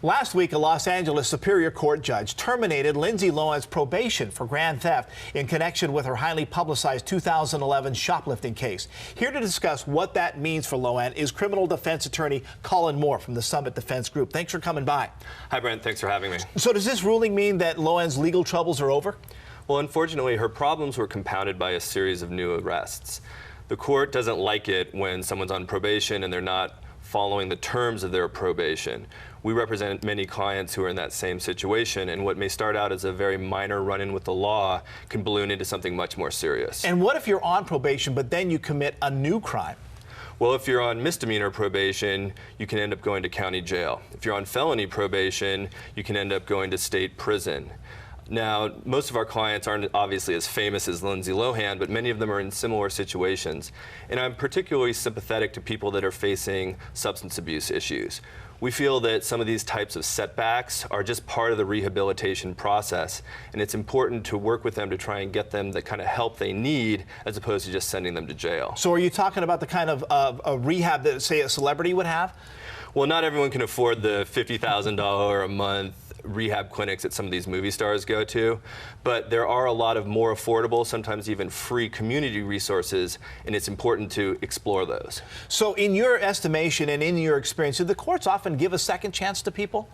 Last week, a Los Angeles Superior Court judge terminated Lindsay Lohan's probation for grand theft in connection with her highly publicized 2011 shoplifting case. Here to discuss what that means for Lohan is criminal defense attorney Collin from the Summit Defense Group. Thanks for coming by. Hi, Brent. Thanks for having me. So does this ruling mean that Lohan's legal troubles are over? Well, unfortunately, her problems were compounded by a series of new arrests. The court doesn't like it when someone's on probation and they're not following the terms of their probation. We represent many clients who are in that same situation, and what may start out as a very minor run-in with the law can balloon into something much more serious. And what if you're on probation, but then you commit a new crime? Well, if you're on misdemeanor probation, you can end up going to county jail. If you're on felony probation, you can end up going to state prison. Now, most of our clients aren't obviously as famous as Lindsay Lohan, but many of them are in similar situations. And I'm particularly sympathetic to people that are facing substance abuse issues. We feel that some of these types of setbacks are just part of the rehabilitation process, and it's important to work with them to try and get them the kind of help they need as opposed to just sending them to jail. So are you talking about the kind of rehab that, say, a celebrity would have? Well, not everyone can afford the $50,000 a month rehab clinics that some of these movie stars go to, but there are a lot of more affordable, sometimes even free community resources, and it's important to explore those. So in your estimation and in your experience, do the courts often give a second chance to people?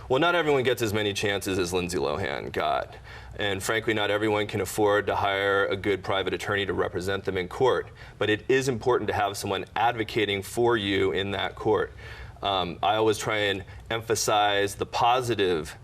Well, not everyone gets as many chances as Lindsay Lohan got. And frankly, not everyone can afford to hire a good private attorney to represent them in court. But it is important to have someone advocating for you in that court. I always try and emphasize the positive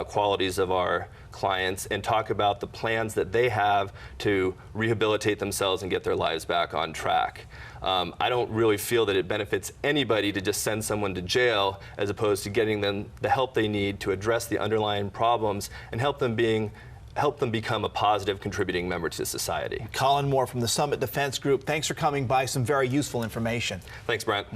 qualities of our clients and talk about the plans that they have to rehabilitate themselves and get their lives back on track. I don't really feel that it benefits anybody to just send someone to jail as opposed to getting them the help they need to address the underlying problems and help them become a positive contributing member to society. Collin from the Summit Defense Group, thanks for coming by. Some very useful information. Thanks, Brent.